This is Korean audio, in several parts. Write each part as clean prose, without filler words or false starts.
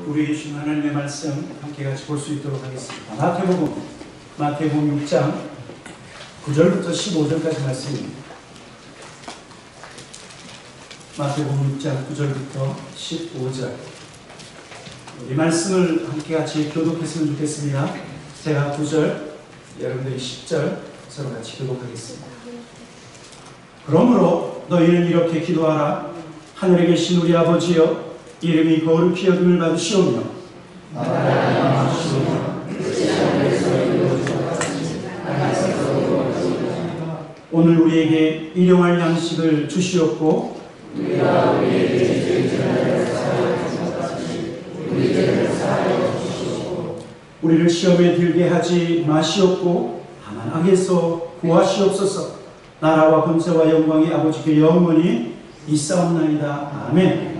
우리 주신 하나님의 말씀 함께 같이 볼 수 있도록 하겠습니다. 마태복음 6장 9절부터 15절까지 말씀입니다. 마태복음 6장 9절부터 15절. 이 말씀을 함께 같이 교독했으면 좋겠습니다. 제가 9절, 여러분들이 10절 서로 같이 교독하겠습니다. 그러므로 너희는 이렇게 기도하라. 하늘에 계신 우리 아버지여, 이름이 거룩히 여김을 받으시오며 오늘 우리에게 일용할 양식을 주시옵고 우리를 시험에 들게 하지 마시옵고 다만 악에서 구하시옵소서. 나라와 권세와 영광이 아버지께 영원히 있사옵나이다. 아멘.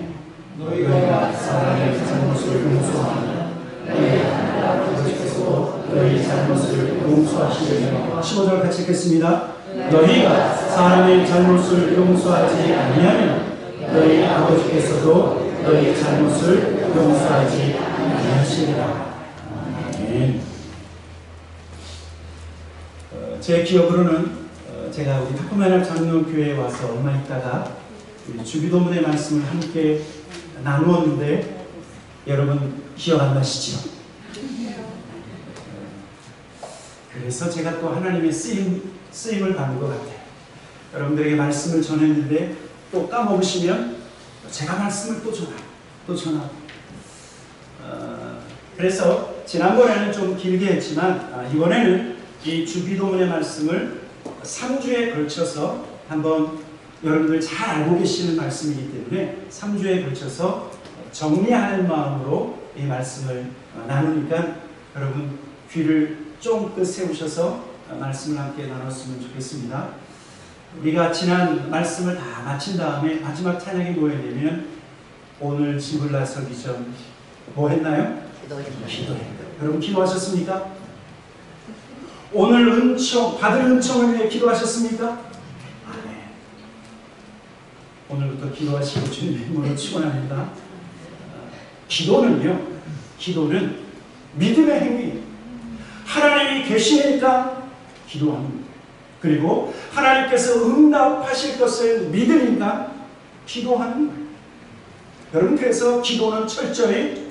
너희가 사람의 잘못을 용서하며 너희 하나님 아버지께서도 너희 잘못을 용서하시려며. 15절 같이 읽겠습니다. 너희가 사람의 잘못을 용서하지 아니하면 너희 아버지께서도 너희 잘못을 용서하지 아니하시리라. 아멘. 제 기억으로는 제가 우리 타코마나 장로교회에 와서 얼마 있다가 주기도문의 말씀을 함께 나누었는데 여러분 기억 안 나시죠? 그래서 제가 또 하나님의 쓰임을 받는 것 같아요. 여러분들에게 말씀을 전했는데 또 까먹으시면 제가 말씀을 또 전하고 그래서 지난번에는 좀 길게 했지만 이번에는 이 주기도문의 말씀을 3주에 걸쳐서 한번 여러분들 잘 알고 계시는 말씀이기 때문에 3주에 걸쳐서 정리하는 마음으로 이 말씀을 나누니까 여러분 귀를 쫑긋 세우셔서 말씀을 함께 나눴으면 좋겠습니다. 우리가 지난 말씀을 다 마친 다음에 마지막 찬양이 뭐였냐면 오늘 집을 나서기 전 뭐 했나요? 기도했어요. 여러분 기도하셨습니까? 오늘 받을 은총을 위해 기도하셨습니까? 오늘부터 기도하시고 주님의 힘으로 축원합니다. 기도는 믿음의 행위. 하나님이 계시니까 기도합니다. 그리고 하나님께서 응답하실 것을 믿으니까 기도하는 거예요. 여러분 그래서 기도는 철저히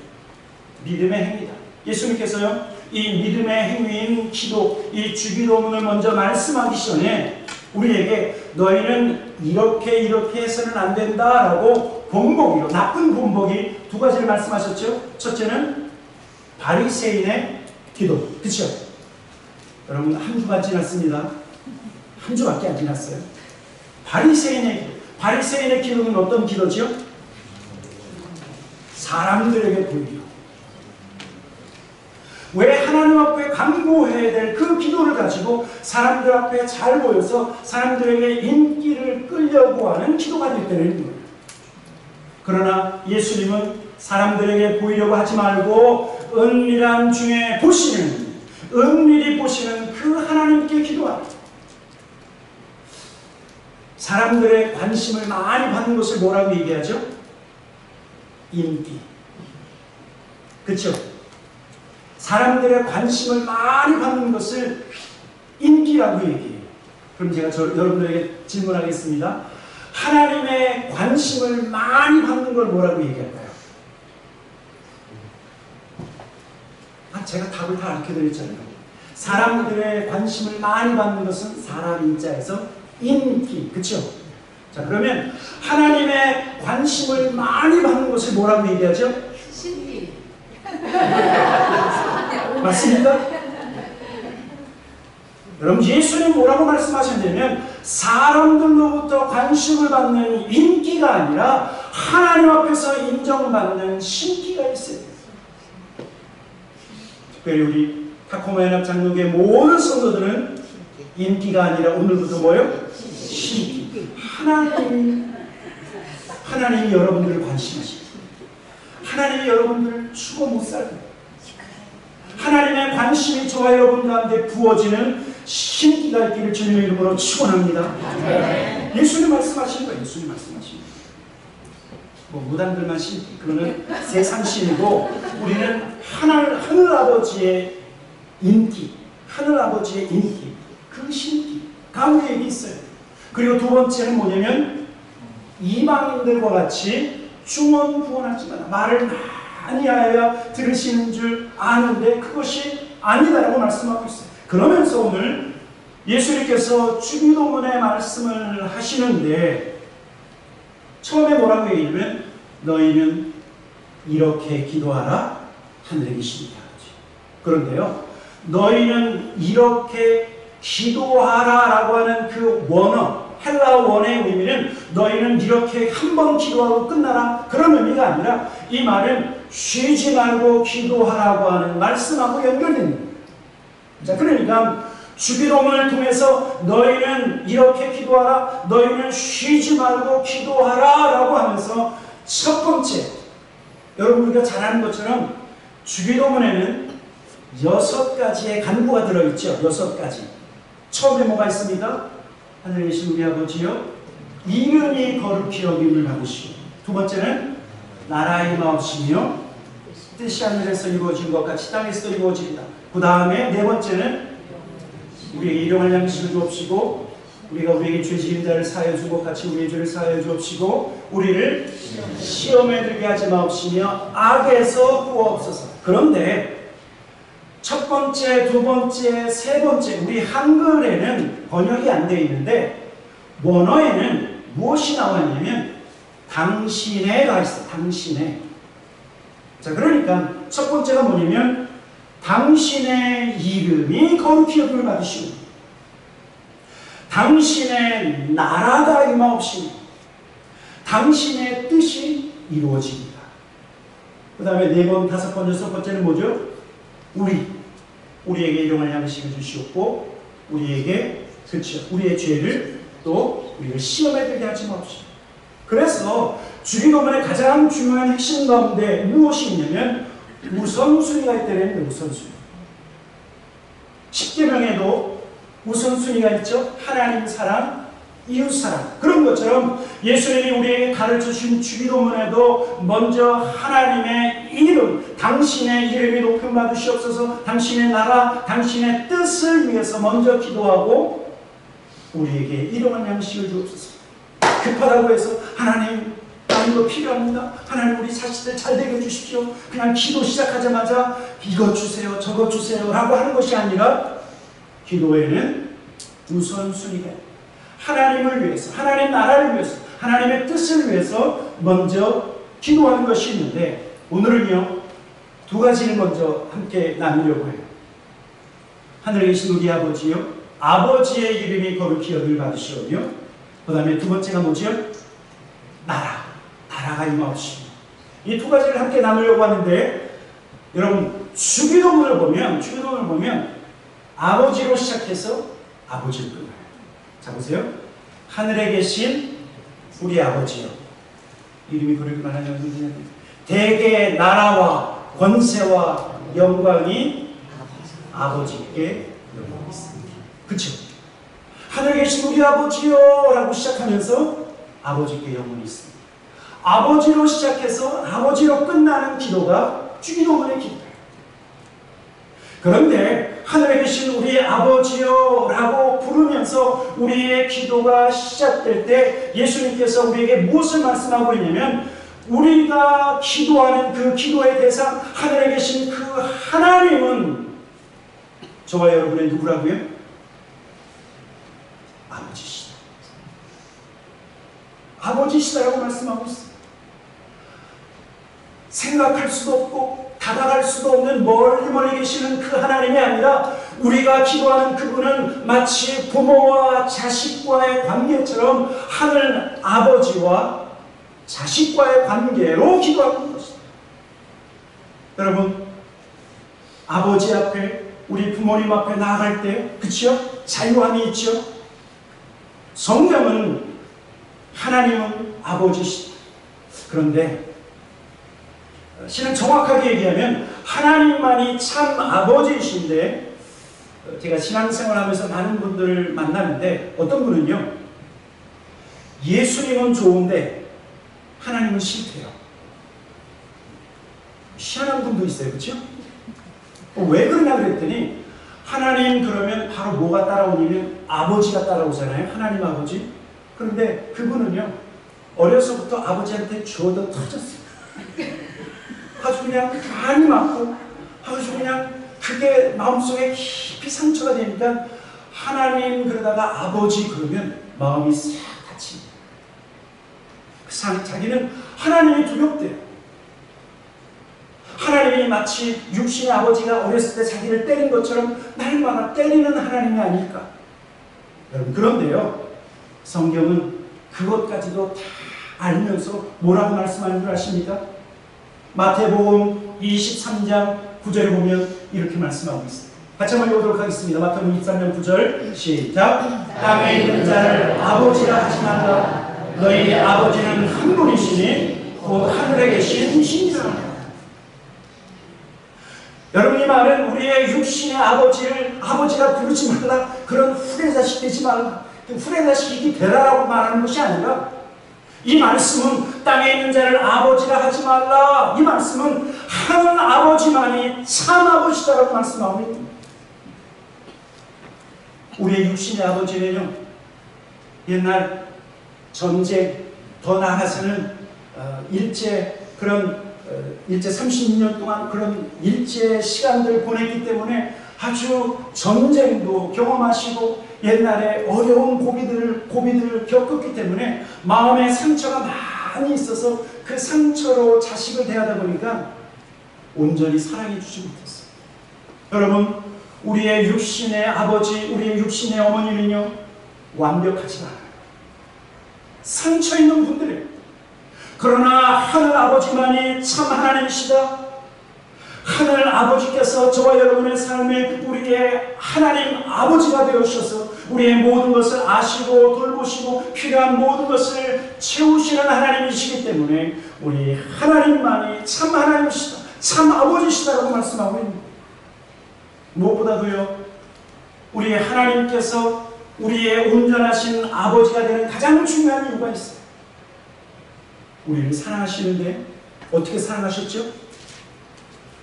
믿음의 행위다. 예수님께서요 이 믿음의 행위인 기도, 이 주기도문을 먼저 말씀하기 전에 우리에게 너희는 이렇게 해서는 안 된다라고 본보기로, 나쁜 본보기 두 가지를 말씀하셨죠. 첫째는 바리새인의 기도. 그렇죠? 여러분 한 주가 지났습니다. 한 주밖에 안 지났어요. 바리새인의 기도는 어떤 기도죠? 사람들에게 보이기로. 왜 하나님 앞에 간구해야 될 그 기도를 가지고 사람들 앞에 잘 보여서 사람들에게 인기를 끌려고 하는 기도가 됐다는 거예요. 그러나 예수님은 사람들에게 보이려고 하지 말고 은밀한 중에 은밀히 보시는 그 하나님께 기도하라. 사람들의 관심을 많이 받는 것을 뭐라고 얘기하죠? 인기. 그렇죠? 사람들의 관심을 많이 받는 것을 인기라고 얘기해요. 그럼 제가 여러분들에게 질문하겠습니다. 하나님의 관심을 많이 받는 걸 뭐라고 얘기할까요? 제가 답을 다 알게 드렸잖아요. 사람들의 관심을 많이 받는 것은 사람 인자에서 인기. 그렇죠? 자, 그러면 하나님의 관심을 많이 받는 것을 뭐라고 얘기하죠? 신기. 맞습니까? 여러분 예수님 뭐라고 말씀하셨냐면 사람들로부터 관심을 받는 인기가 아니라 하나님 앞에서 인정받는 신기가 있어요. 특별히 우리 타코마야납 장로교의 모든 성도들은 인기가 아니라 오늘부터 뭐예요? 신기. 하나님이 여러분들을 관심하시고 하나님이 여러분들을 추고 못 살고 하나님의 관심이 저와 여러분 가운데 부어지는 신기가 있기를 주님의 이름으로 축원합니다. 예수님 말씀하신 거예요. 예수님 말씀하신 거예요. 뭐 무당들만 신기, 그거는 세상신이고 우리는 하늘 아버지의 인기, 하늘 아버지의 인기, 그 신기가 우리에게 있어요. 그리고 두 번째는 뭐냐면 이방인들과 같이 중언부언하지만 말을 많이 하여야 들으시는 줄 아는데 그것이 아니다라고 말씀하고 있어요. 그러면서 오늘 예수님께서 주기도문의 말씀을 하시는데 처음에 뭐라고 얘기하면 너희는 이렇게 기도하라 하늘에 계신 아버지. 그런데요, 너희는 이렇게 기도하라 라고 하는 그 원어, 헬라어 원어의 의미는 너희는 이렇게 한 번 기도하고 끝나라 그런 의미가 아니라 이 말은 쉬지 말고 기도하라고 하는 말씀하고 연결됩니다. 자, 그러니까 주기도문을 통해서 너희는 이렇게 기도하라, 너희는 쉬지 말고 기도하라 라고 하면서 첫 번째, 여러분 우리가 잘 아는 것처럼 주기도문에는 6가지의 간구가 들어있죠. 6가지. 처음에 뭐가 있습니까? 하늘에 계신 우리 아버지여 이름이 거룩히 여김을 받으시고, 두 번째는 나라의 임하옵시며 뜻이 하늘에서 이루어진 것 같이 땅에서도 이루어집니다. 그 다음에 네 번째는 우리에게 일용할 양식을 주옵시고 우리가 우리에게 죄 지은 자를 사하여 준 것 같이 우리의 죄를 사하여 주옵시고 우리를 시험에 들게 하지 마옵시며 악에서 구하옵소서. 그런데 첫 번째, 두 번째, 세 번째, 우리 한글에는 번역이 안 되어 있는데 원어에는 무엇이 나왔냐면 당신에가 있어. 당신에. 자, 그러니까 첫 번째가 뭐냐면 당신의 이름이 거룩히 여김을 받으시고 당신의 나라가 임하옵시며 당신의 뜻이 이루어집니다. 그 다음에 네 번, 다섯 번, 여섯 번째는 뭐죠? 우리에게 일용할 양식을 주시옵고 우리에게, 그렇죠, 우리의 죄를 또 우리를 시험에 들게 하지 마옵시고. 그래서 주기도문의 가장 중요한 핵심 가운데 무엇이 있냐면 우선순위가 있다는 우선순위. 십계명에도 우선순위가 있죠. 하나님 사랑, 이웃 사랑. 그런 것처럼 예수님이 우리에게 가르쳐주신 주기도문에도 먼저 하나님의 이름, 당신의 이름이 높임 받으시옵소서, 당신의 나라, 당신의 뜻을 위해서 먼저 기도하고 우리에게 일용할 양식을 주옵소서. 급하다고 해서 하나님 이거 필요합니다. 하나님 우리 자식들 잘 되게 해주십시오. 그냥 기도 시작하자마자 이것 주세요, 저것 주세요 라고 하는 것이 아니라 기도에는 우선순위가 하나님을 위해서, 하나님 나라를 위해서, 하나님의 뜻을 위해서 먼저 기도하는 것이 있는데 오늘은요, 두 가지를 먼저 함께 나누려고 해요. 하늘에 계신 우리 아버지요, 아버지의 이름이 거룩히 여김을 받으시오며 그 다음에 두 번째가 뭐죠? 나라가 임하옵시며. 이 두 가지를 함께 나누려고 하는데 여러분 주기도문을 보면 아버지로 시작해서 아버지를 끝나요. 자 보세요. 하늘에 계신 우리 아버지요. 이름이 거룩히 말하는 대개 나라와 권세와 영광이 아버지께 영광이 있습니다. 그렇죠? 하늘에 계신 우리 아버지요 라고 시작하면서 아버지께 영광이 있습니다. 아버지로 시작해서 아버지로 끝나는 기도가 주기도문의 기도예요. 그런데 하늘에 계신 우리 아버지요 라고 부르면서 우리의 기도가 시작될 때 예수님께서 우리에게 무엇을 말씀하고 있냐면 우리가 기도하는 그 기도의 대상, 하늘에 계신 그 하나님은 저와 여러분의 누구라고요? 아버지시다. 아버지시다라고 말씀하고 있습니다. 생각할 수도 없고 다가갈 수도 없는 멀리 계시는 그 하나님이 아니라 우리가 기도하는 그분은 마치 부모와 자식과의 관계처럼 하늘 아버지와 자식과의 관계로 기도하는 것입니다. 여러분, 아버지 앞에, 우리 부모님 앞에 나아갈 때, 그치요? 자유함이 있죠? 성경은 하나님은 아버지시다. 그런데 실은 정확하게 얘기하면 하나님만이 참 아버지이신데 제가 신앙생활하면서 많은 분들을 만나는데 어떤 분은요, 예수님은 좋은데 하나님은 싫대요. 희한한 분도 있어요. 그렇죠? 왜 그러냐 그랬더니 하나님 그러면 바로 뭐가 따라오냐면 아버지가 따라오잖아요. 하나님 아버지. 그런데 그분은요 어려서부터 아버지한테 주워도 터졌어요. 아주 그냥 많이 맞고 아주 그냥 그게 마음속에 깊이 상처가 되니까 하나님 그러다가 아버지 그러면 마음이 싹 다칩니다. 자기는 하나님이 두렵대요. 하나님이 마치 육신의 아버지가 어렸을 때 자기를 때린 것처럼 날마다 때리는 하나님이 아닐까. 여러분 그런데요 성경은 그것까지도 다 알면서 뭐라고 말씀하는 줄 아십니까? 마태복음 23장 9절에 보면 이렇게 말씀하고 있습니다. 같이 한번 읽어보도록 하겠습니다. 마태복음 23장 9절 시작. 땅에 있는 자를 아버지라 하지 말라. 너희 아버지는 한 분이시니 곧 하늘에 계신 신이라. 여러분 이 말은 우리의 육신의 아버지를 아버지라 부르지 말라. 그런 후레자식 되지 말라. 후레자식이 되라라고 말하는 것이 아니라 이 말씀은 땅에 있는 자를 아버지라 하지 말라. 이 말씀은 한 아버지만이 참 아버지다라고 말씀하고 있습니다. 우리의 육신의 아버지는요 옛날 전쟁 더 나아가서는 일제 36년 동안 그런 일제 시간들을 보냈기 때문에 아주 전쟁도 경험하시고 옛날에 어려운 고비들을 겪었기 때문에 마음에 상처가 많이 있어서 그 상처로 자식을 대하다 보니까 온전히 사랑해 주지 못했어요. 여러분 우리의 육신의 아버지, 우리의 육신의 어머니는요 완벽하지 않아요. 상처 있는 분들이에요. 그러나 하늘 아버지만이 참 하나님이시다. 하늘 아버지께서 저와 여러분의 삶에 우리의 하나님 아버지가 되어주셔서 우리의 모든 것을 아시고 돌보시고 필요한 모든 것을 채우시는 하나님이시기 때문에 우리 하나님만이 참 하나님이시다. 참 아버지시다라고 말씀하고 있습니다. 무엇보다도요 우리의 하나님께서 우리의 온전하신 아버지가 되는 가장 중요한 이유가 있어요. 우리를 사랑하시는데 어떻게 사랑하셨죠?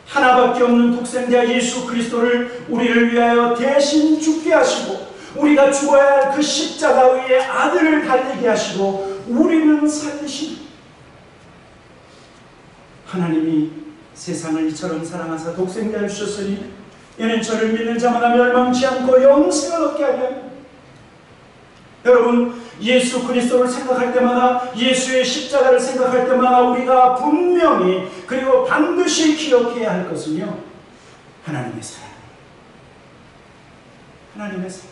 하나밖에 없는 독생자 예수 그리스도를 우리를 위하여 대신 죽게 하시고 우리가 죽어야 할 그 십자가 위에 아들을 달리게 하시고 우리는 살리신 하나님이 세상을 이처럼 사랑하사 독생자를 주셨으니 이는 저를 믿는 자마다 멸망치 않고 영생을 얻게 하려 합니다. 여러분 예수 그리스도를 생각할 때마다 예수의 십자가를 생각할 때마다 우리가 분명히 그리고 반드시 기억해야 할 것은요 하나님의 사랑. 하나님의 사랑.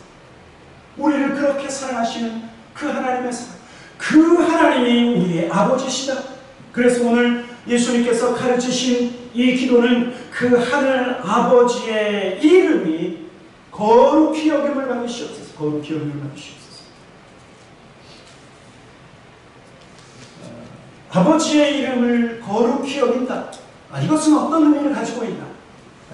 우리를 그렇게 사랑하시는 그 하나님의 사랑. 그 하나님이 우리의 아버지시다. 그래서 오늘 예수님께서 가르치신 이 기도는 그 하늘 아버지의 이름이 거룩히 여김을 받으시옵소서. 거룩히 여김을 받으시옵소서. 아버지의 이름을 거룩히 여긴다. 이것은 어떤 의미를 가지고 있나?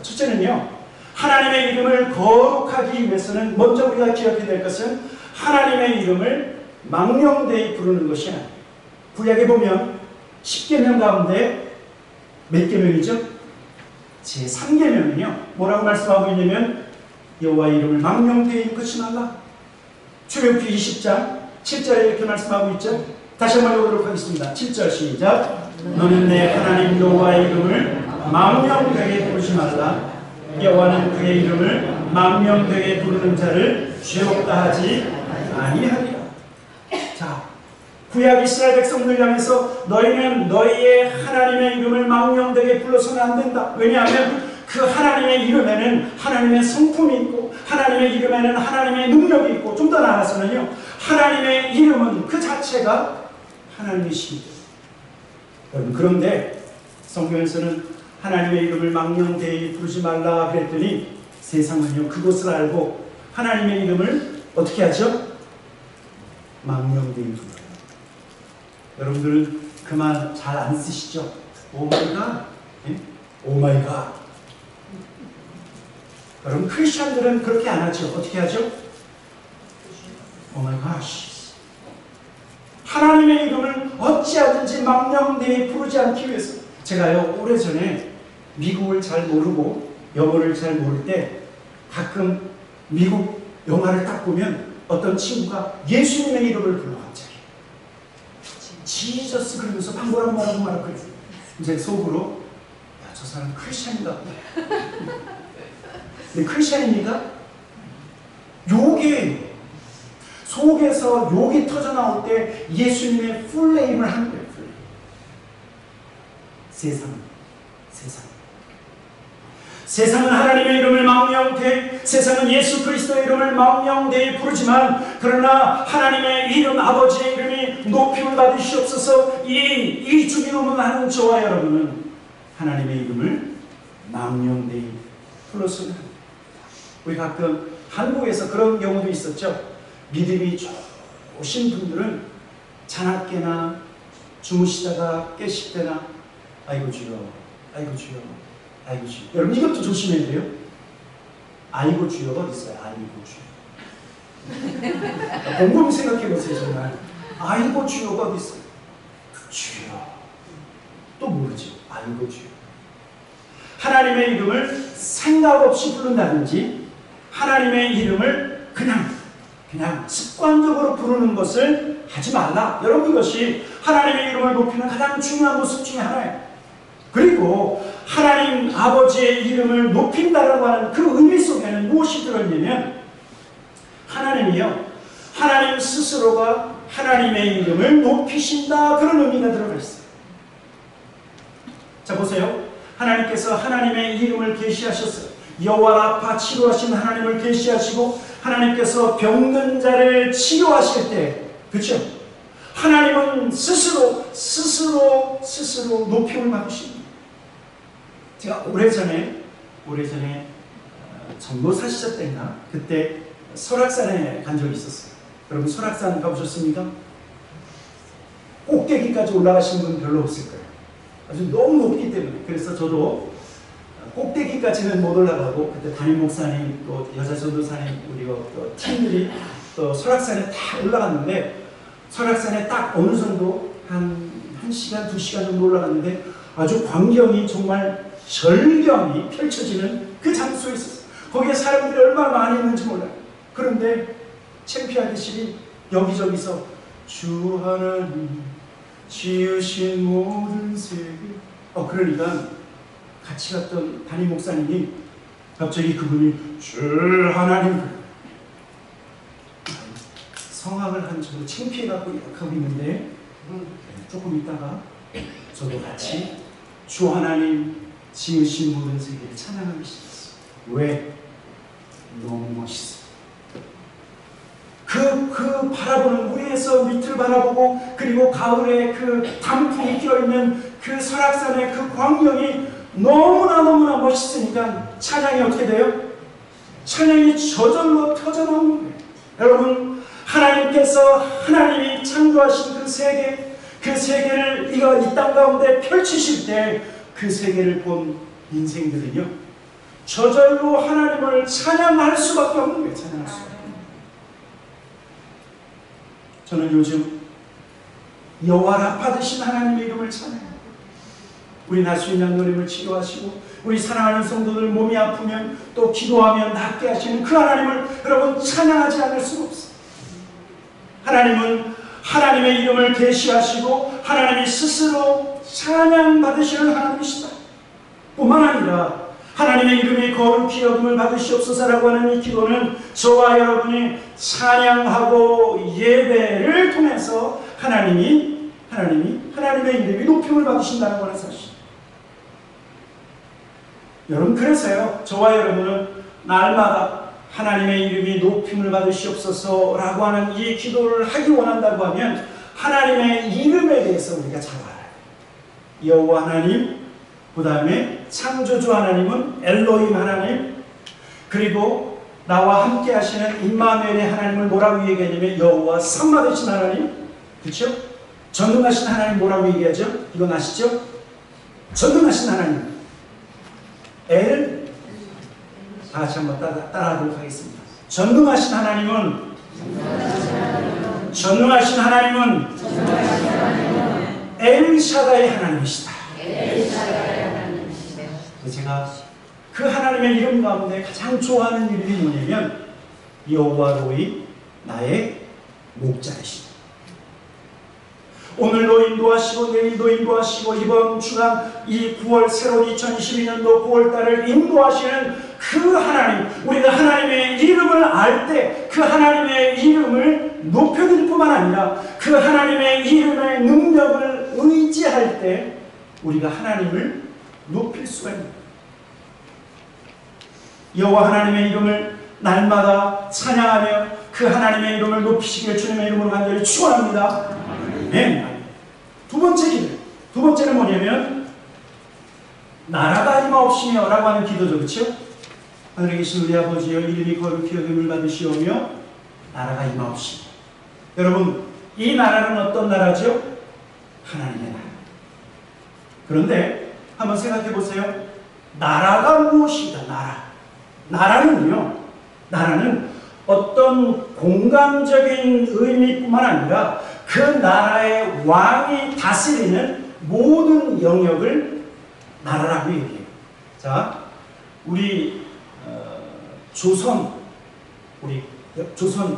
첫째는요, 하나님의 이름을 거룩하기 위해서는 먼저 우리가 기억해야 될 것은 하나님의 이름을 망령되이 부르는 것이 아니에요. 구약에 보면 10계명 가운데 몇 계명이죠? 제3계명은요 뭐라고 말씀하고 있냐면 여호와의 이름을 망령되이 끊지 말라. 출애굽기 20장 7절에 이렇게 말씀하고 있죠. 다시 한번 읽어보도록 하겠습니다. 7절 시작. 너는 내 하나님 여호와의 이름을 망령되게 부르지 말라. 여호와는 그의 이름을 망령되게 부르는 자를 죄없다 하지 아니하리라. 자, 구약 이스라엘 백성들 향해서 너희는 너희의 하나님의 이름을 망령되게 불러서는 안 된다. 왜냐하면 그 하나님의 이름에는 하나님의 성품이 있고 하나님의 이름에는 하나님의 능력이 있고 좀 더 나아가서는요 하나님의 이름은 그 자체가 하나님이십니다. 여러분 그런데 성경에서는 하나님의 이름을 망령되이 부르지 말라 그랬더니 세상은요 그것을 알고 하나님의 이름을 어떻게 하죠? 망령되이 부르요. 여러분들은 그 말 잘 안 쓰시죠? 오마이갓, 오마이갓. 여러분 크리스천들은 그렇게 안 하죠. 어떻게 하죠? 오마이갓. 하나님의 이름을 어찌하든지 망령되이 부르지 않기 위해서. 제가요, 오래전에 미국을 잘 모르고 영어를 잘 모를 때 가끔 미국 영화를 딱 보면 어떤 친구가 예수님의 이름을 불러 갑자기. 지저스 그러면서 방구랑 말하고 말하고 그랬어요. 이제 속으로 야, 저 사람 크리스찬인가 보다. 근데 크리스찬입니까? 욕이 속에서 욕이 터져 나올 때 예수님의 풀네임을 하는 거예요. 풀네임. 세상은 하나님의 이름을 망령되이, 세상은 예수 그리스도의 이름을 망령되이 부르지만, 그러나 하나님의 이름, 아버지의 이름이 높임을 받으시옵소서. 이 주기도문 하는 저와 여러분은 하나님의 이름을 망령되이 불렀습니다. 우리 가끔 한국에서 그런 경우도 있었죠. 믿음이 좋으신 분들은 자나깨나 주무시다가 깨실 때나 아이고 주여, 아이고 주여, 아이고 주여. 여러분 이것도 조심해야 돼요. 아이고 주여가 어디 있어요? 아이고 주여. 곰곰이 생각해 보세요. 정말 아이고 주여가 어디 있어요? 주여. 또 모르죠. 아이고 주여. 하나님의 이름을 생각 없이 부른다든지 하나님의 이름을 그냥 습관적으로 부르는 것을 하지 말라. 여러분 이것이 하나님의 이름을 높이는 가장 중요한 모습 중에 하나예요. 그리고 하나님 아버지의 이름을 높인다라고 하는 그 의미 속에는 무엇이 들어있냐면 하나님이요, 하나님 스스로가 하나님의 이름을 높이신다, 그런 의미가 들어가 있어요. 자 보세요. 하나님께서 하나님의 이름을 계시하셨어요. 여호와 라파, 치료하신 하나님을 계시하시고 하나님께서 병든 자를 치료하실 때, 그렇죠? 하나님은 스스로 높임을 받으십니다. 제가 오래전에 전도사 시절 때인가 그때 설악산에 간 적이 있었어요. 여러분 설악산 가보셨습니까? 꼭대기까지 올라가신 분 별로 없을 거예요. 아주 너무 높기 때문에. 그래서 저도 꼭대기까지는 못 올라가고 그때 담임 목사님 또 여자 전도사님 우리 또 팀들이 또 설악산에 다 올라갔는데, 설악산에 딱 어느 정도 한 1시간 2시간 정도 올라갔는데 아주 광경이 정말 절경이 펼쳐지는 그 장소에 있었어요. 거기에 사람들이 얼마나 많이 있는지 몰라요. 그런데 창피하듯이 여기저기서 주 하나님 지으신 모든 세계, 그러니까 같이 갔던 담임 목사님이 갑자기 그분이 주 하나님, 성악을 한 저도 창피해갖고 이렇게 하고 있는데 조금 있다가 저도 같이 주 하나님 지으신 모든 세계를 찬양하기 시작했어요. 왜? 너무 멋있어요. 그 바라보는 위에서 밑을 바라보고, 그리고 가을에 그 단풍이 피어있는 그 설악산의 그 광경이 너무나 멋있으니까 찬양이 어떻게 돼요? 찬양이 저절로 터져나오는 거예요. 여러분, 하나님이 창조하신 그 세계를 이 땅 가운데 펼치실 때 그 세계를 본 인생들은요, 저절로 하나님을 찬양할 수밖에 없는 거예요. 찬양할 수밖에. 저는 요즘 여호와 라파 되신 하나님의 이름을 찬양해요. 우리 나수인 장로님을 치료하시고 우리 사랑하는 성도들 몸이 아프면 또 기도하면 낫게 하시는 그 하나님을 여러분 찬양하지 않을 수가 없어요. 하나님은 하나님의 이름을 계시하시고 하나님이 스스로 찬양받으시는 하나님이시다. 뿐만 아니라 하나님의 이름이 거룩히 여김을 받으시옵소서라고 하는 이 기도는 저와 여러분이 찬양하고 예배를 통해서 하나님의 이름이 높임을 받으신다는 것을 사실. 여러분, 그래서요, 저와 여러분은 날마다 하나님의 이름이 높임을 받으시옵소서라고 하는 이 기도를 하기 원한다고 하면 하나님의 이름에 대해서 우리가 잘 알아요. 여호와 하나님, 그 다음에 창조주 하나님은 엘로힘 하나님, 그리고 나와 함께 하시는 임마누엘의 하나님을 뭐라고 얘기하냐면 여호와 삼마 되신 하나님, 그렇죠? 전능하신 하나님 뭐라고 얘기하죠? 이건 아시죠? 전능하신 하나님. 다시 한번 따라하도록 하겠습니다. 전능하신 하나님은 엘샤다의 하나님이시다. 엘샤다의 하나님이시다. 제가 그 하나님의 이름 가운데 가장 좋아하는 이름이 뭐냐면 여호와 로이 나의 목자이시다. 오늘도 인도하시고 내일도 인도하시고 이번 주간 이 9월 새로운 2022년도 9월달을 인도하시는 그 하나님, 우리가 하나님의 이름을 알 때 그 하나님의 이름을 높여드릴 뿐만 아니라 그 하나님의 이름의 능력을 의지할 때 우리가 하나님을 높일 수가 있습니다. 여호와 하나님의 이름을 날마다 찬양하며 그 하나님의 이름을 높이시길 주님의 이름으로 간절히 축원합니다. 아멘. 두 번째 기도. 두 번째는 뭐냐면 나라가 임하옵시며 라고 하는 기도죠. 그렇죠? 하늘에 계신 우리 아버지여 이름이 거룩히 여김을 받으시오며 나라가 임하옵시며. 여러분 이 나라는 어떤 나라죠? 하나님의 나라. 그런데 한번 생각해 보세요. 나라가 무엇이다? 나라는요. 나라는 어떤 공간적인 의미뿐만 아니라 그 나라의 왕이 다스리는 모든 영역을 나라라고 얘기해요. 자, 우리 조선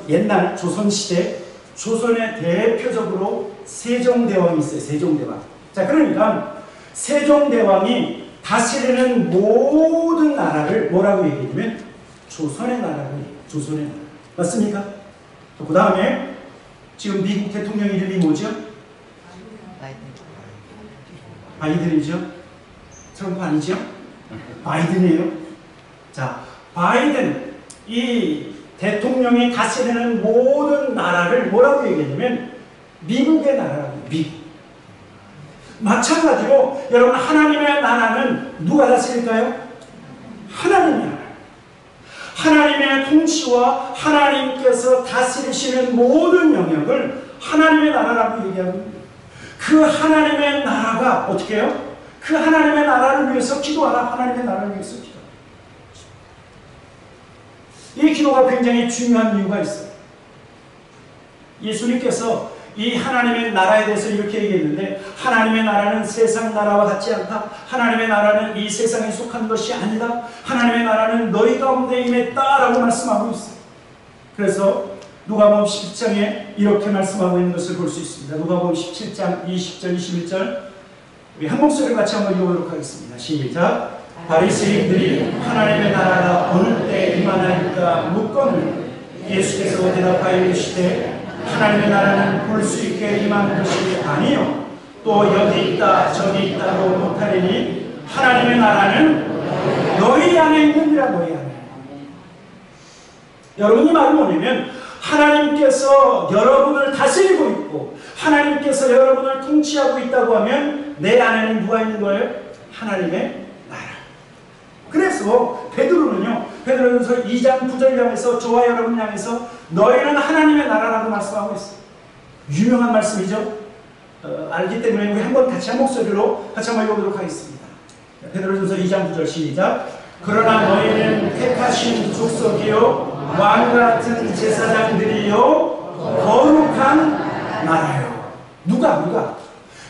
옛날 조선 시대 조선의 대표적으로 세종대왕이 있어요. 세종대왕. 자, 그러니까 세종대왕이 다스리는 모든 나라를 뭐라고 얘기하냐면 조선의 나라라고 얘기해요. 조선의 나라. 맞습니까? 그 다음에 지금 미국 대통령 이름이 뭐죠? 바이든이죠? 트럼프 아니죠? 바이든이에요. 자, 바이든 이 대통령이 다스리는 모든 나라를 뭐라고 얘기하냐면 미국의 나라라고. 미국. 마찬가지로 여러분 하나님의 나라는 누가 다스릴까요? 하나님의 나라. 하나님의 통치와 하나님께서 다스리시는 모든 영역을 하나님의 나라라고 얘기하고 있습니다. 그 하나님의 나라가 어떻게 해요? 그 하나님의 나라를 위해서 기도하라. 하나님의 나라를 위해서 기도하라. 이 기도가 굉장히 중요한 이유가 있어요. 예수님께서 이 하나님의 나라에 대해서 이렇게 얘기했는데 하나님의 나라는 세상 나라와 같지 않다. 하나님의 나라는 이 세상에 속한 것이 아니다. 하나님의 나라는 너희 가운데 임했다라고 말씀하고 있어요. 그래서 누가복음 17장에 이렇게 말씀하고 있는 것을 볼 수 있습니다. 누가복음 17장 20절 21절 우리 한 목소리를 같이 한번 읽어보도록 하겠습니다. 시작. 바리새인들이 하나님의 나라가 어느 때 임하나이까 묻거늘 예수께서 대답하여 이르시되 하나님의 나라는 볼 수 있게 임한 것이 아니요 또 여기 있다 저기 있다고 못하리니 하나님의 나라는 너희 안에 있느니라. 너희 안에. 여러분이 말이 뭐냐면 하나님께서 여러분을 다스리고 있고 하나님께서 여러분을 통치하고 있다고 하면 내 안에는 누가 있는 거예요? 하나님의 나라. 그래서 베드로전서 2장 9절 향해서 저와 여러분 향해서 너희는 하나님의 나라라고 말씀하고 있어요. 유명한 말씀이죠. 알기 때문에 우리 한번 같이 한 목소리로 같이 한번 읽어보도록 하겠습니다. 베드로전서 2장 9절 시작. 그러나 너희는 택하신 족속이요 왕같은 제사장들이요 거룩한 나라요. 누가?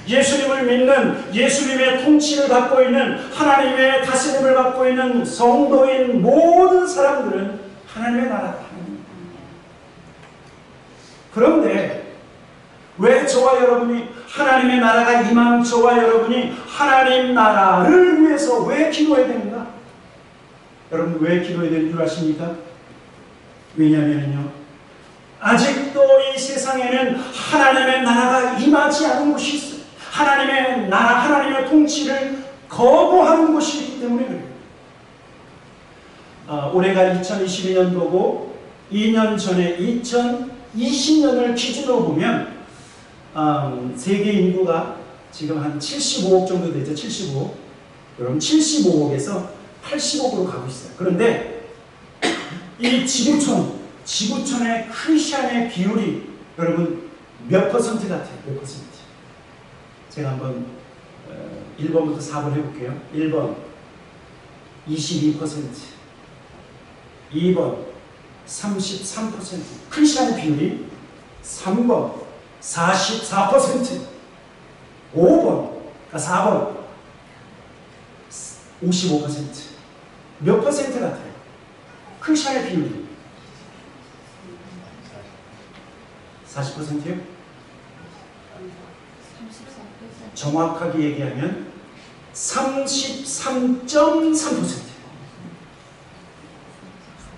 예수님을 믿는 예수님의 통치를 받고 있는 하나님의 다스림을 받고 있는 성도인 모든 사람들은 하나님의 나라다. 그런데 왜 저와 여러분이 하나님의 나라가 임한 저와 여러분이 하나님 나라를 위해서 왜 기도해야 되는가? 여러분 왜 기도해야 되는 줄 아십니까? 왜냐하면요 아직도 이 세상에는 하나님의 나라가 임하지 않은 곳이 있어요. 하나님의 나라, 하나님의 통치를 거부하는 곳이기 때문에 그래요. 올해가 2022년도고 2년 전에 2020년을 기준으로 보면 세계 인구가 지금 한 75억 정도 되죠. 75억. 여러분 75억에서 80억으로 가고 있어요. 그런데 이 지구촌의 크리스찬의 비율이 여러분 몇 퍼센트 같아요? 몇 퍼센트? 제가 한번 1번부터 4번 해볼게요. 1번 22%, 2번 33%, 크리스찬의 비율이 3번 44%, 5번, 4번 55%. 몇 퍼센트 같아요? 크리스천의 비율이 40%요? 정확하게 얘기하면 33.3%.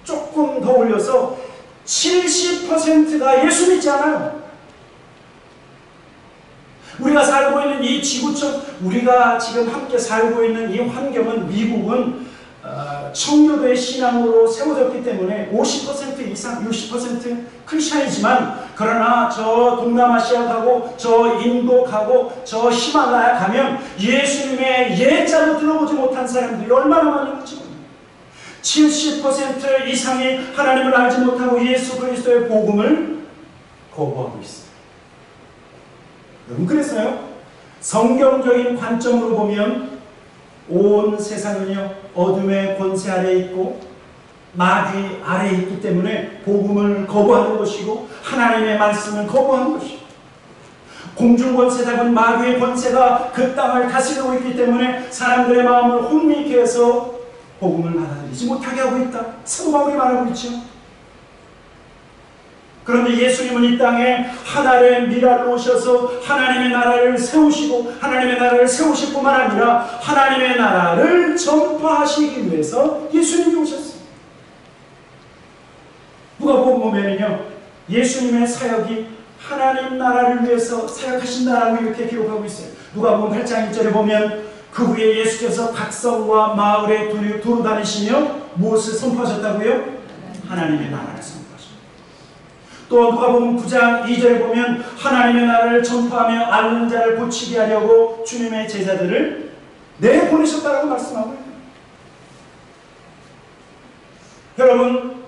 조금 더 올려서 70%가 예수 믿지 않아요. 우리가 살고 있는 이 지구촌, 우리가 지금 함께 살고 있는 이 환경은, 미국은 청교도의 신앙으로 세워졌기 때문에 50% 이상, 60% 크리스천이지만, 그러나 저 동남아시아 가고 저 인도 가고 저 히말라야 가면 예수님의 예자도 들어보지 못한 사람들이 얼마나 많이 있는지, 70% 이상이 하나님을 알지 못하고 예수 그리스도의 복음을 거부하고 있어요. 여러분, 그래서요, 성경적인 관점으로 보면 온 세상은요 어둠의 권세 아래에 있고 마귀 아래에 있기 때문에 복음을 거부하는 것이고 하나님의 말씀을 거부하는 것이고, 공중권세자군 마귀의 권세가 그 땅을 다스리고 있기 때문에 사람들의 마음을 혼미케 해서 복음을 받아들이지 못하게 하고 있다. 사도 바울이 말하고 있죠. 그런데 예수님은 이 땅에 하나의 미랄로 오셔서 하나님의 나라를 세우시고, 하나님의 나라를 세우실 뿐만 아니라 하나님의 나라를 전파하시기 위해서 예수님이 오셨어요. 누가복음 보면은요, 예수님의 사역이 하나님 나라를 위해서 사역하신다라고 이렇게 기록하고 있어요. 누가복음 8장 1절에 보면 그 후에 예수께서 각성과 마을에 두루 다니시며 무엇을 선포하셨다고요? 하나님의 나라를 선포하셨다. 또 누가복음 9장 2절에 보면 하나님의 나라를 전파하며 앓는 자를 고치게 하려고 주님의 제자들을 내보내셨다고 말씀하고 있습니다. 여러분,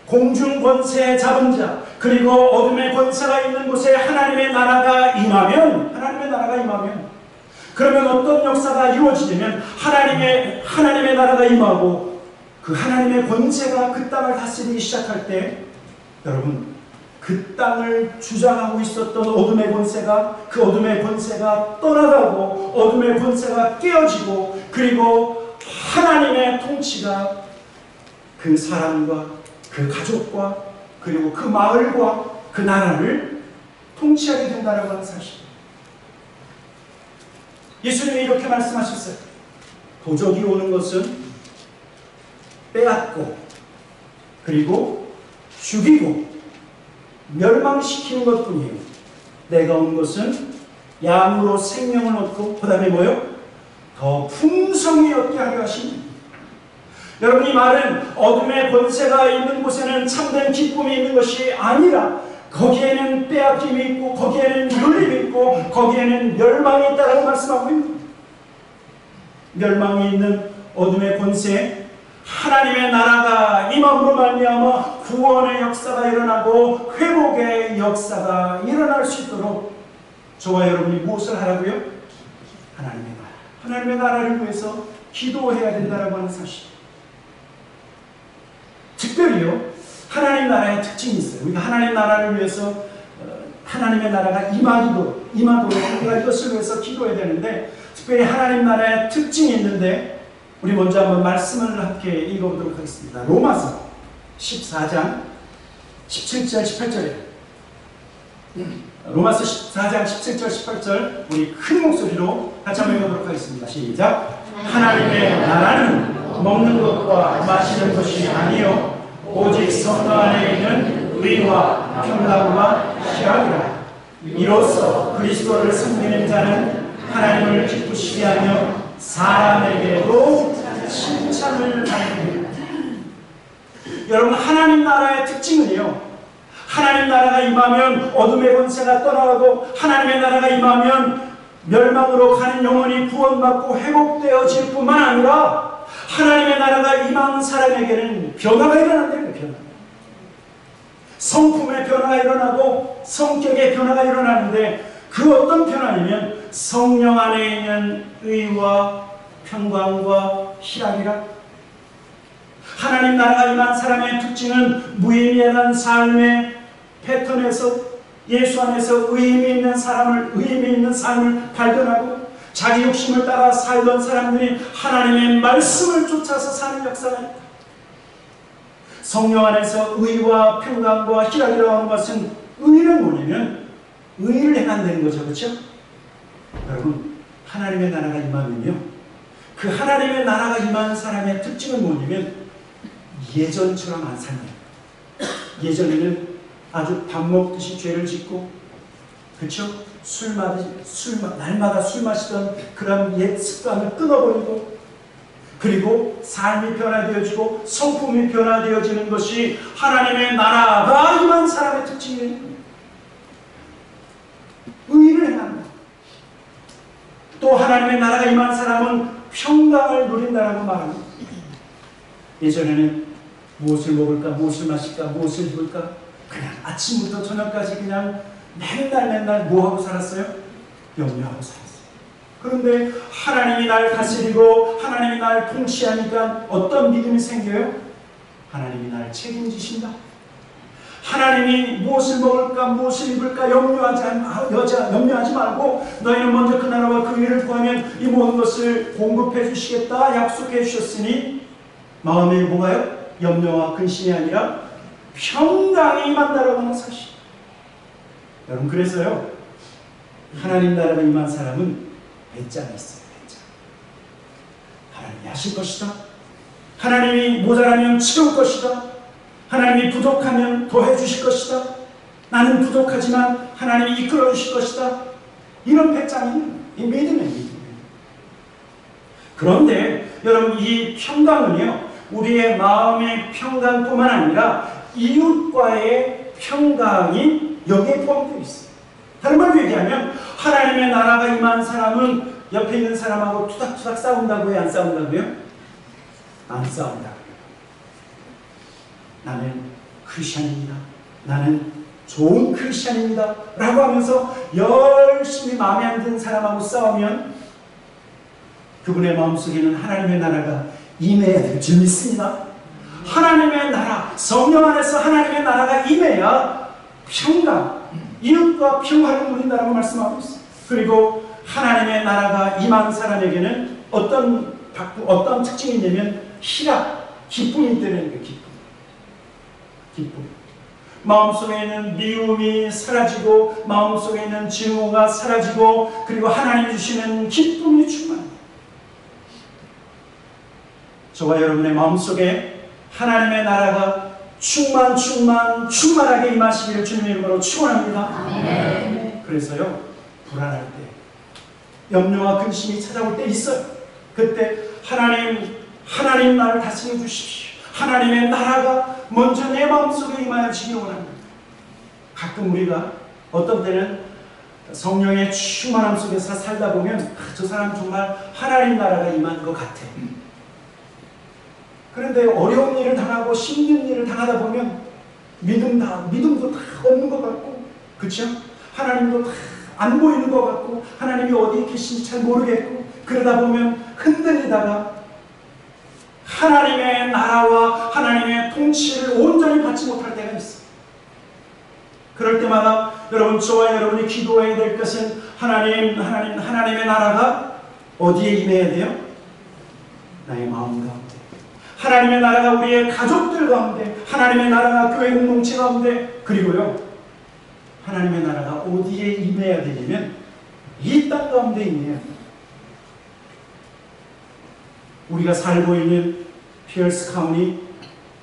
공중 권세 잡은 자, 그리고 어둠의 권세가 있는 곳에 하나님의 나라가 임하면, 그러면 어떤 역사가 이루어지냐면 하나님의 나라가 임하고 그 하나님의 권세가 그 땅을 다스리기 시작할 때, 여러분, 그 땅을 주장하고 있었던 어둠의 권세가, 그 어둠의 권세가 떠나가고 어둠의 권세가 깨어지고, 그리고 하나님의 통치가 그 사람과 그 가족과 그리고 그 마을과 그 나라를 통치하게 된다는 하는 사실. 예수님이 이렇게 말씀하셨어요. 도적이 오는 것은 빼앗고 그리고 죽이고 멸망시키는 것뿐이에요. 내가 온 것은 양으로 생명을 얻고, 그 다음에 뭐요? 더 풍성히 얻게 하려 하십니다. 여러분, 이 말은 어둠의 권세가 있는 곳에는 참된 기쁨이 있는 것이 아니라 거기에는 빼앗김이 있고 거기에는 눌림이 있고 거기에는 멸망이 있다고 말씀하고 있습니다. 멸망이 있는 어둠의 권세, 하나님의 나라가 임함으로 말미암아 구원의 역사가 일어나고 회복의 역사가 일어날 수 있도록 저와 여러분이 무엇을 하라고요? 하나님의 나라를 위해서 기도해야 된다고 하는 사실. 특별히요, 하나님 나라의 특징이 있어요. 우리가 하나님 나라를 위해서 하나님의 나라가 임하도록 우리가 이것을 위해서 기도해야 되는데, 특별히 하나님 나라의 특징이 있는데, 우리 먼저 한번 말씀을 함께 읽어보도록 하겠습니다. 로마서 14장 17절 18절이에요. 로마서 14장 17절 18절 우리 큰 목소리로 같이 한번 읽어보도록 하겠습니다. 시작. 하나님의 나라는 먹는 것과 마시는 것이 아니요 오직 성도 안에 있는 의와 평강과 희락이라. 이로써 그리스도를 섬기는 자는 하나님을 기쁘시게 하며 사람에게도 칭찬을 받습니다. 여러분, 하나님 나라의 특징은요, 하나님 나라가 임하면 어둠의 권세가 떠나가고 하나님의 나라가 임하면 멸망으로 가는 영혼이 구원받고 회복되어질 뿐만 아니라 하나님의 나라가 임한 사람에게는 변화가 일어난다는 거예요. 성품의 변화가 일어나고 성격의 변화가 일어나는데, 그 어떤 변화냐면 성령 안에 있는 의와 평강과 희락이라. 하나님 나라가 임한 사람의 특징은 무의미한 삶의 패턴에서 예수 안에서 의미 있는 삶을 발견하고 자기 욕심을 따라 살던 사람들이 하나님의 말씀을 쫓아서 사는 역사가 성령 안에서 의와 평강과 희락이라고 하는 것은 의는 뭐냐면 의를 행한다는 거죠. 그렇죠? 여러분 하나님의 나라가 임하면요 그 하나님의 나라가 임하는 사람의 특징은 뭐냐면 예전처럼 안 삽니다. 예전에는 아주 밥 먹듯이 죄를 짓고 그렇죠? 날마다 술 마시던 그런 옛 습관을 끊어버리고 그리고 삶이 변화되어지고 성품이 변화되어지는 것이 하나님의 나라가 임한 사람의 특징이에요. 의를 행합니다. 또 하나님의 나라가 임한 사람은 평강을 누린다라고 말합니다. 예전에는 무엇을 먹을까, 무엇을 마실까, 무엇을 입을까 그냥 아침부터 저녁까지 그냥 맨날 뭐하고 살았어요? 염려하고 살았어요. 그런데 하나님이 날 다스리고 하나님이 날 통치하니까 어떤 믿음이 생겨요? 하나님이 날 책임지신다. 하나님이 무엇을 먹을까 무엇을 입을까 염려하지 말고 너희는 먼저 그 나라와 그 일을 구하면 이 모든 것을 공급해 주시겠다 약속해 주셨으니 마음에 뭐가요? 염려와 근심이 아니라 평강이 임한다라고 하는 사실. 여러분 그래서요 하나님 나라가 임한 사람은 배짱이 있어요. 배짱. 하나님이 하실 것이다. 하나님이 모자라면 채울 것이다. 하나님이 부족하면 더해 주실 것이다. 나는 부족하지만 하나님이 이끌어 주실 것이다. 이런 배짱이 믿음이에요. 그런데 여러분 이 평강은요 우리의 마음의 평강뿐만 아니라 이웃과의 평강이 여기에 포함되어 있어요. 다른 말로 얘기하면 하나님의 나라가 임한 사람은 옆에 있는 사람하고 투닥투닥 싸운다고요? 안 싸운다고요? 안 싸운다. 나는 크리스찬입니다. 나는 좋은 크리스찬입니다. 라고 하면서 열심히 마음에 안 드는 사람하고 싸우면 그분의 마음속에는 하나님의 나라가 임해야 될 줄 믿습니다. 하나님의 나라, 성령 안에서 하나님의 나라가 임해야 평강, 이웃과 평화를 누린다라고 말씀하고 있어요. 그리고 하나님의 나라가 임한 사람에게는 어떤 특징이 있냐면 희락, 기쁨이 있다는 거예요. 기쁨. 마음속에 있는 미움이 사라지고 마음속에 있는 증오가 사라지고 그리고 하나님이 주시는 기쁨이 충만합니다. 저와 여러분의 마음속에 하나님의 나라가 충만하게 임하시기를 주님의 이름으로 축원합니다. 아멘. 그래서요 불안할 때 염려와 근심이 찾아올 때 있어요. 그때 하나님 나를 다스려 주십시오. 하나님의 나라가 먼저 내 마음속에 임하여지기를 원합니다. 가끔 우리가 어떤 때는 성령의 충만함 속에서 살다 보면 저 사람 정말 하나님 나라가 임한 것 같아. 그런데 어려운 일을 당하고 힘든 일을 당하다 보면 믿음도 다 없는 것 같고 그렇죠? 하나님도 다 안 보이는 것 같고 하나님이 어디에 계신지 잘 모르겠고 그러다 보면 흔들리다가 하나님의 나라와 하나님의 통치를 온전히 받지 못할 때가 있어요. 그럴 때마다 여러분 저와 여러분이 기도해야 될 것은 하나님의 나라가 어디에 임해야 돼요? 나의 마음 가운데. 하나님의 나라가 우리의 가족들 가운데, 하나님의 나라가 교회 공동체 가운데, 그리고요 하나님의 나라가 어디에 임해야 되냐면 이 땅 가운데 임해야 돼요. 우리가 살고 있는 피어스 카운티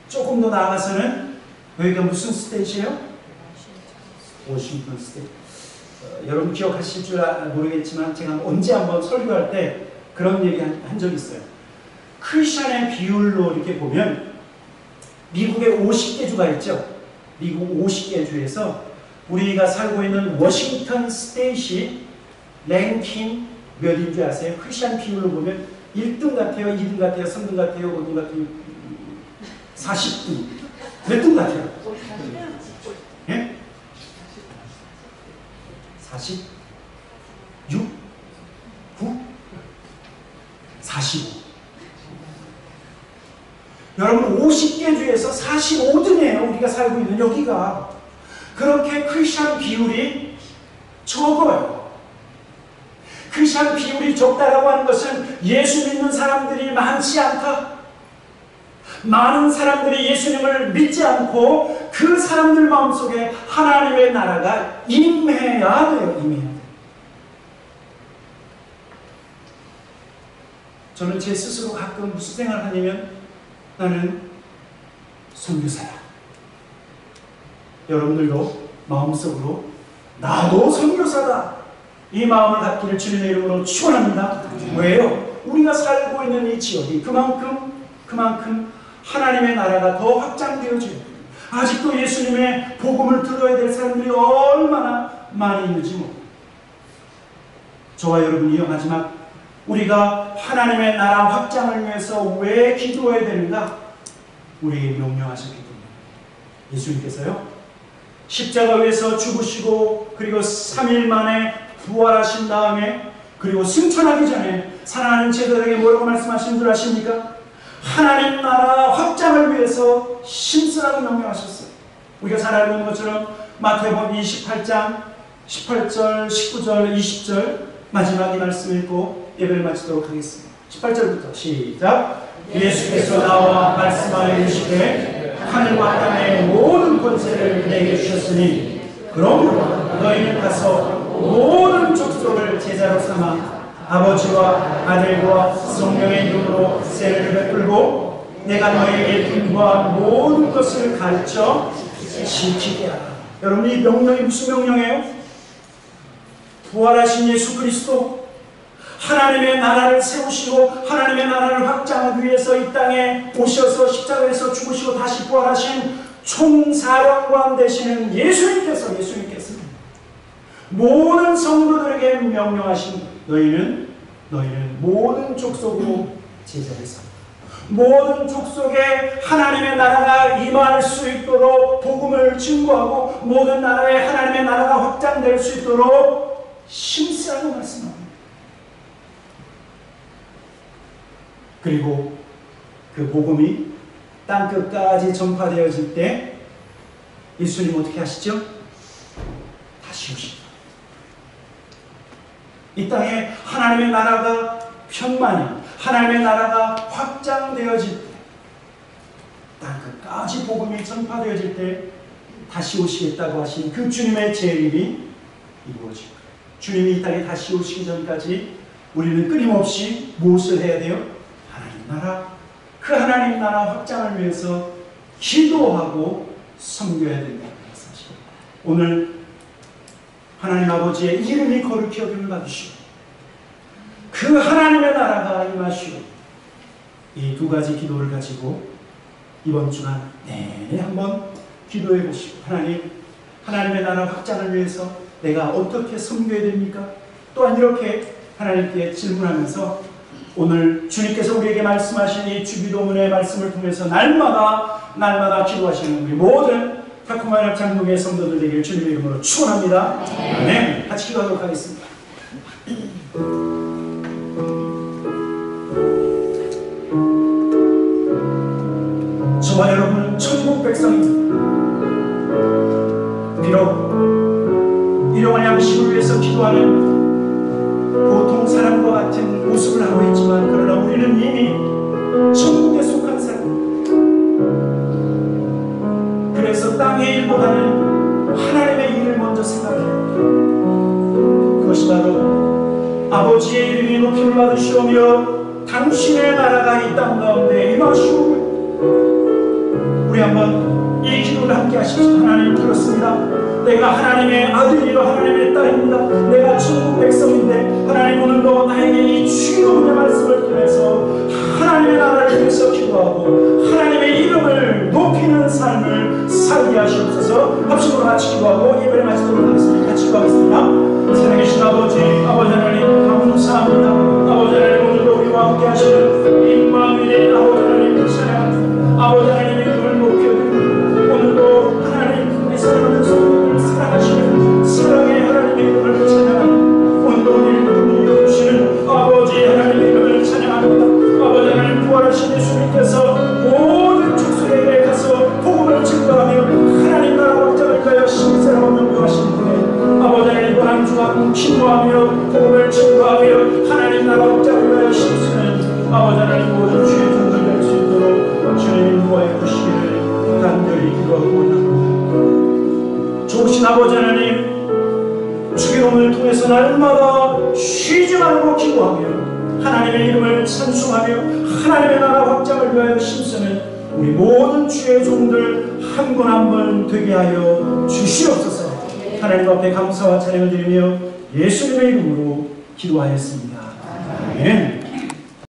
조금 더 나아가서는 여기가 무슨 스테이트예요? 워싱턴 스테이트. 여러분 기억하실 줄 모르겠지만 제가 언제 한번 설교할 때 그런 얘기 한 적이 있어요. 크리스천의 비율로 이렇게 보면 미국에 50개 주가 있죠. 미국 50개 주에서 우리가 살고 있는 워싱턴 스테이트 랭킹 몇인 줄 아세요? 크리스천 비율로 보면 1등 같아요? 2등 같아요? 3등 같아요? 5등 같아요? 40등. 몇 등 같아요? 예? 46? 9? 45. 여러분 50개 주에서 45등이에요. 우리가 살고 있는 여기가. 그렇게 크리스천 비율이 적어요. 크리스천 비율이 적다라고 하는 것은 예수 믿는 사람들이 많지 않다. 많은 사람들이 예수님을 믿지 않고 그 사람들 마음속에 하나님의 나라가 임해야 돼요. 임해야 돼요. 저는 제 스스로 가끔 무슨 생각을 하냐면 나는 선교사야. 여러분들도 마음속으로 나도 선교사다. 이 마음을 갖기를 주님의 이름으로 축원합니다. 왜요? 우리가 살고 있는 이 지역이 그만큼 하나님의 나라가 더 확장되어져요. 아직도 예수님의 복음을 들어야 될 사람들이 얼마나 많이 있는지 모릅니다. 저와 여러분이요, 마지막 우리가 하나님의 나라 확장을 위해서 왜 기도해야 되는가? 우리에게 명령하셨기 때문에. 예수님께서요, 십자가 위에서 죽으시고 그리고 3일 만에 부활하신 다음에 그리고 승천하기 전에 사랑하는 제자들에게 뭐라고 말씀하신 줄 아십니까? 하나님 나라 확장을 위해서 힘쓰라고 명령하셨어요. 우리가 잘 알고 있는 것처럼 마태복음 28장 18절, 19절, 20절 마지막 이 말씀 읽고 예배를 마치도록 하겠습니다. 18절부터 시작. 예수께서 나와 말씀하여 이르시되 하늘과 땅의 모든 권세를 내게 주셨으니 그러므로 너희는 가서 모든 족속을 제자로 삼아 아버지와 아들과 성령의 이름으로 세례를 베풀고 내가 너희에게 분부한 모든 것을 가르쳐 지키게 하라. 여러분, 이 명령이 무슨 명령이에요? 부활하신 예수 그리스도 하나님의 나라를 세우시고 하나님의 나라를 확장하기 위해서 이 땅에 오셔서 십자가에서 죽으시고 다시 부활하신 총사령관 되시는 예수님께서 모든 성도들에게 명령하신 너희는 모든 족속으로 제자를 삼아 모든 족속에 하나님의 나라가 임할 수 있도록 복음을 증거하고 모든 나라에 하나님의 나라가 확장될 수 있도록 힘쓰라고 말씀합니다. 그리고 그 복음이 땅끝까지 전파되어질 때 예수님 어떻게 하시죠? 다시 오십니다. 이 땅에 하나님의 나라가 편만히 하나님의 나라가 확장되어질 때 땅끝까지 복음이 전파되어질 때 다시 오시겠다고 하신 그 주님의 재림이 이루어질 거예요. 주님이 이 땅에 다시 오시기 전까지 우리는 끊임없이 무엇을 해야 돼요? 하나님 나라, 그 하나님 나라 확장을 위해서 기도하고 섬겨야 된다는 말씀이십니다. 오늘 하나님 아버지의 이름이 거룩히 여김을 받으시고 그 하나님의 나라가 임하시고 이 두 가지 기도를 가지고 이번 주간 내내 한번 기도해 보시고 하나님의 나라 확장을 위해서 내가 어떻게 섬겨야 됩니까? 또한 이렇게 하나님께 질문하면서 오늘 주님께서 우리에게 말씀하신 이 주기도문의 말씀을 통해서 날마다 기도하시는 우리 모든 타코마이라 장로교회 성도들 되길 주님의 이름으로 축원합니다. 아멘. 같이 기도하도록 하겠습니다. 저와 여러분은 천국 백성입니다. 비록 일용할 양식을 위해서 기도하는 보통 사람과 같은 모습을 하고 있지만 그러나 우리는 이미 천국에 속한 사람입니다. 그래서 땅의 일보다는 하나님의 일을 먼저 생각해요. 그것이 바로 아버지의 이름이 높임을 받으시오며 당신의 나라가 이 땅 가운데 임하시오며 우리 한번 이 기도를 함께 하십시오. 하나님 들었습니다. 내가 하나님의 아들이요 하나님의 딸입니다. 내가 천국 백성인데 하나님 오늘도 나에게 이 주기도문의 말씀을 통해서 하나님의 나라를 위해서 기도하고 하나님의 이름을 높이는 삶을 살게 하시옵소서. 합심으로 같이 기도하고 예배를 마치도록 하겠습니다. 같이 기도하겠습니다. 살아계신 아버지 하나님 감사합니다. 아버지 하나님 오늘도 우리와 함께 하시는 임마누엘 아버지 하나님 찬양합니다. 아버지 하나님의 이름을 높여드립니다. 오늘도 하나님의 사랑하는 성도를 사랑하시는 사랑의 하나님의 이름을 찬양합니다. 오늘도 우리를 이루시는 아버지 하나님의 이름을 찬양합니다. 아버지 하나님 부활하신 예수님께서 모든 족속에게 가서 복음을 증거하며 하나님 나라 확장을 위하여 신세 모든 주의 종들 될 수 있도록 주님 인도하여 주시기를 간절히 기도하고 원합니다. 좋으신 아버지 하나님, 주기도문을 통해서 날마다 쉬지 말고 기도하며 하나님의 이름을 찬송하며 하나님의 나라 확장을 위하여 힘쓰는 우리 모든 주의 종들 한 분 한 분 되게 하여 주시옵소서. 하나님 앞에 감사와 찬양을 드리며 예수님의 이름으로 기도하였습니다. 아멘.